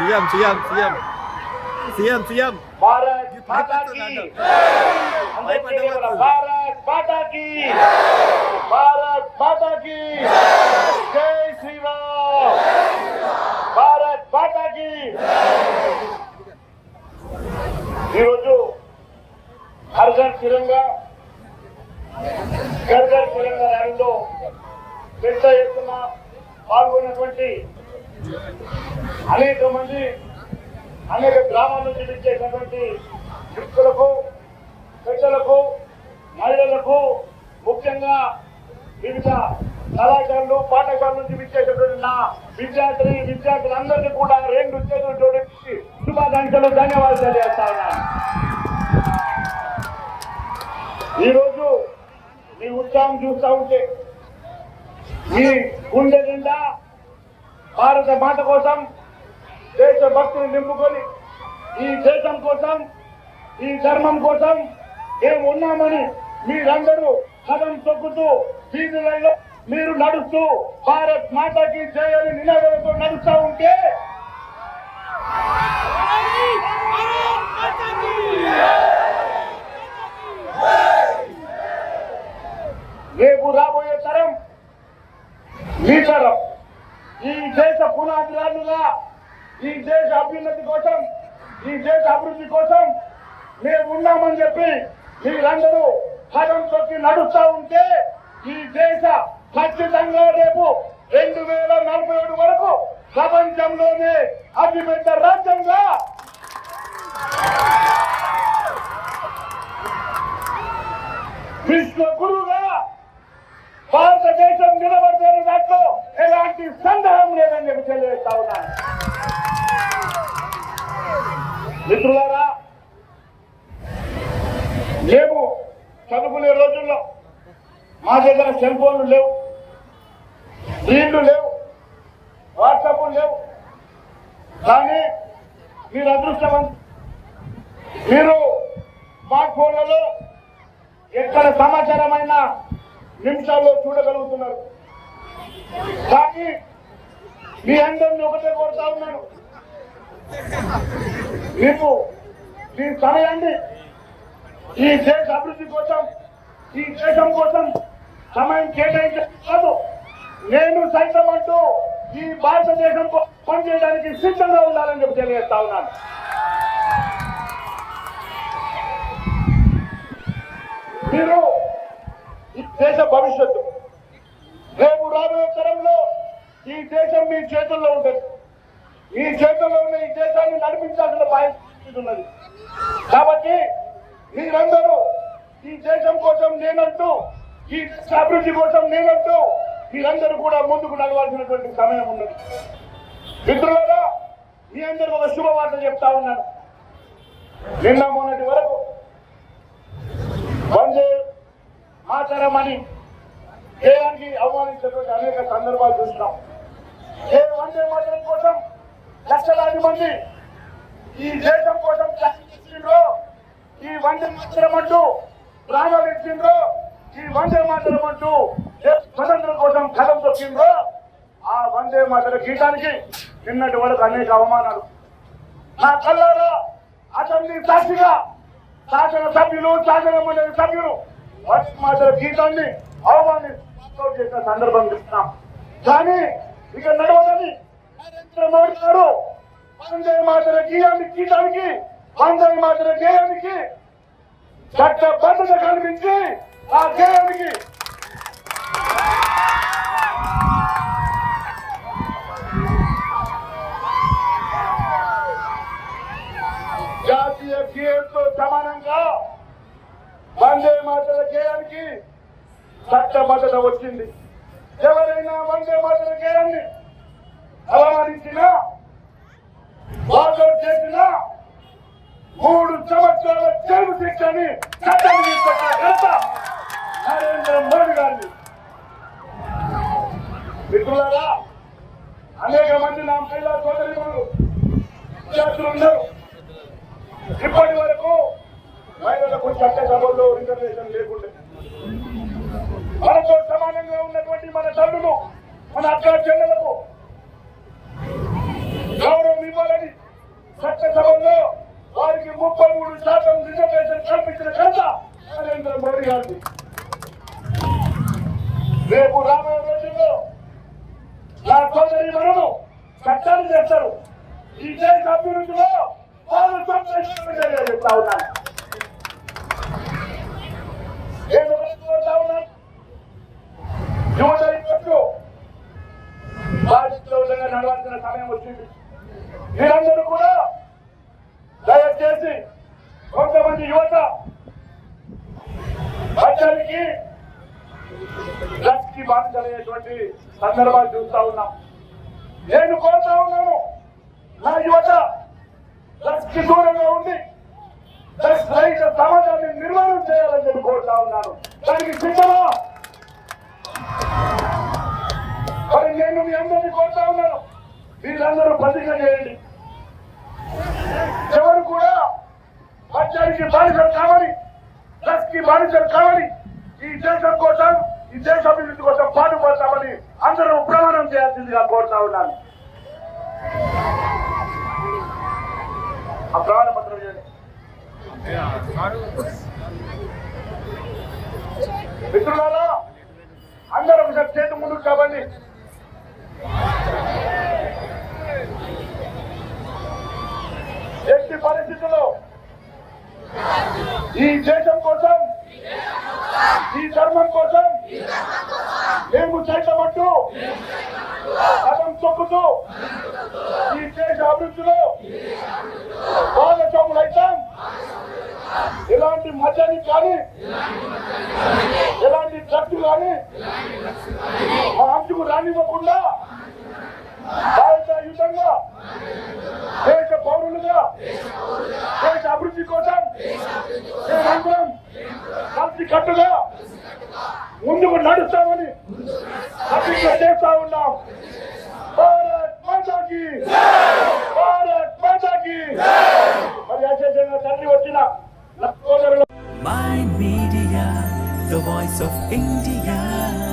CM CM CM CM CM Bharat మాతాకి భారత్ మాతాకి భారత్ మాతాకి జై శ్రీరామ్ భారత్ మాతాకి. ఈరోజు హర్ ఘర్ తిరంగా ఘర్ ఘర్ తిరంగా ర్యాలీలో పెద్ద ఎత్తున పాల్గొన్నటువంటి అనేక మంది అనేక గ్రామాల నుంచి విచ్చేసినటువంటి యువకులకు పెద్దలకు మహిళలకు ముఖ్యంగా వివిధ కళాశాలలు పాఠశాల నుంచి విచ్చేసినటువంటి నా విద్యార్థులందరినీ కూడా రెండు చేతులు జోడించి శుభాకాంక్షలు ధన్యవాదాలు తెలియజేస్తా ఉన్నాను. ఈరోజు మీ ఉత్సాహం చూస్తూ ఉంటే మీ గుండె నిండా భారత మాత కోసం దేశ భక్తులు నింపుకొని ఈ దేశం కోసం ఈ ధర్మం కోసం మేము ఉన్నామని మీరందరూ కదం తొక్కుతూ వీధులలో మీరు నడుస్తూ భారత్ మాతాకి జై అని నినాదాలతో నడుస్తూ ఉంటే రేపు రాబోయే తరం మీ తరం ఈ దేశ పునాదిరాలుగా ఈ దేశ అభ్యున్నతి కోసం ఈ దేశ అభివృద్ధి కోసం మేము ఉన్నామని చెప్పి మీరందరూ కదం తొక్కి నడుస్తూ ఉంటే ఈ దేశ ఖచ్చితంగా రేపు 2047 వరకు ప్రపంచంలోనే అతిపెద్ద రాజ్యంగా విశ్వ గురువుగా భారతదేశం నిలబడుతున్న దాంట్లో ఎలాంటి సందేహం లేదని చెప్పి తెలియజేస్తా ఉన్నాను. మిత్రులారా, మేము చదువుకునే రోజుల్లో మా దగ్గర సెల్ ఫోన్లు లేవు, స్క్రీన్లు లేవు, వాట్సాప్లు లేవు. కానీ మీరు అదృష్టవంతులు, మీరు స్మార్ట్ ఫోన్లలో ఎక్కడ సమాచారమైన నిమిషాల్లో చూడగలుగుతున్నారు. కానీ మీ అందరినీ ఒకటే కోరుతా ఉన్నాను, మీకు మీ సమయాన్ని ఈ దేశ అభివృద్ధి కోసం ఈ దేశం కోసం సమయం కేటాయించడం కాదు, నేను సైతం అంటూ ఈ భారతదేశం పనిచేయడానికి సిద్ధంగా ఉండాలని చెప్పి తెలియజేస్తా ఉన్నాను. మీరు ఈ దేశ భవిష్యత్తు, రేపు రాబోయే తరంలో ఈ దేశం మీ చేతుల్లో ఉంటుంది. ఈ చేతుల్లో ఉన్న ఈ దేశాన్ని నడిపించాల్సిన బాధ్యత ఉన్నది. కాబట్టి మీరందరూ ఈ దేశం కోసం నేనంటూ ఈ దేశ అభివృద్ధి కోసం నేనంటూ మీరందరూ కూడా ముందుకు నడవాల్సినటువంటి సమయం ఉన్నది. మిత్రులారా, మీ అందరూ ఒక శుభవార్త చెప్తా ఉన్నాను. నిన్న మొన్నటి వరకు వందే మాతరం అని దేశానికి అవమానించినటువంటి అనేక సందర్భాలు చూస్తున్నాం. ఏ వందే మాతరం కోసం లక్షలాది మంది ఈ దేశం కోసం ఇచ్చిండ్రో, ఈ వందే మాతరం అంటూ ప్రాణాలు ఇచ్చిండ్రో, ఈ వందే మాతరం అంటూ స్వతంత్రం కోసం కథం తొక్కిండ్రో, ఆ వందే మాతర గీతానికి నిన్నటి వరకు అనేక అవమానాలు. నా కళ్ళారా అసెంబ్లీ సాక్షిగా శాసన సభ్యులు, శాసన మండలి సభ్యులు వందే మాతర గీతాన్ని అవమానిస్తూ చేసిన సందర్భం చూస్తున్నాం. కానీ ఇక నడవదని నరేంద్ర మోడీ గారు వందే మాతర గీతానికి వందే మాతర గేయానికి చట్టబద్ధత కల్పించి ఆ గేయానికి జాతీయ గేయంతో సమానంగా వందే మాతర గేయానికి చట్టబద్ధత వచ్చింది. ఎవరైనా వందే మాతర గేయాన్ని అవమానించినా, వాకౌట్ చేసినా 3 సంవత్సరాల జైలు శిక్షని చట్టం తీసుకొచ్చిన ఘనత నరేంద్ర మోడీ గారిని. మిత్రులారా, అనేక మంది నా మహిళా సోదరులు విద్యార్థులు ఉన్నారు. ఇప్పటి వరకు మహిళలకు చట్టసభల్లో రిజర్వేషన్ లేకుండా మనతో సమానంగా ఉన్నటువంటి మన తల్లులు, మన అక్క చెల్లెలకు గౌరవం ఇవ్వాలని చట్టాలు చేస్తారు. ఈ దేశ అభివృద్ధిలో వాళ్ళు సంరక్షణ చెప్తా ఉన్నాను. నేను కోరుతా ఉన్నాను, యువత ఇప్పుడు బాధ్యతగా నడవాల్సిన సమయం వచ్చింది. మీరందరూ కూడా దయచేసి కొంతమంది యువత రాజ్యానికి డ్రగ్స్ కి బాధితులయ్యేటువంటి సందర్భాలు చూస్తా ఉన్నాం. నేను కోరుతా ఉన్నాను, నా యువత డ్రగ్స్ కి దూరంగా ఉండి డ్రగ్స్ రహిత సమాజాన్ని నిర్మాణం చేయాలని చెప్పి కోరుతా ఉన్నాను. దానికి సిద్ధమా? మరి నేను మీ అందరినీ కోరుతా ఉన్నాను, మీరందరూ ప్రతిజ్ఞ చేయండి. ఎవరు కూడా రాజ్యానికి బానిసలు కావాలి, డ్రగ్స్ కి బానిసలు కావాలి, ఈ దేశం కోసం, ఈ దేశ అభివృద్ధి కోసం పాటుపడతామని అందరూ ప్రమాణం చేయాల్సిందిగా కోరుతా ఉన్నాను. ఆ ప్రమాణ పత్రం చేయండి. మిత్రులారా, అందరూ ఒకసారి చేతి ముందుకు కాబట్టి ఎట్టి పరిస్థితుల్లో ఈ దేశం కోసం, ఈ ధర్మం కోసం మేము చేయటమంటూ కథం తొక్కుతూ ఈ దేశ అభివృద్ధిలో భాగస్వాములైతాం. ఎలాంటి మద్యానికి కానీ, ఎలాంటి డ్రగ్స్ కానీ మా అంచుకు రానివ్వకుండా భారతయుతంగా దేశ పౌరులుగా దేశ అభివృద్ధి కోసం మేమందరం కలిసి కట్టుగా ముందుకు నడుస్తామని ప్రతిజ్ఞ చేస్తా ఉన్నాం. భారత్ మాతాకి, భారత్ మాతాకి. మరి అశేషంగా తల్లి వచ్చిన My Media, the voice of India.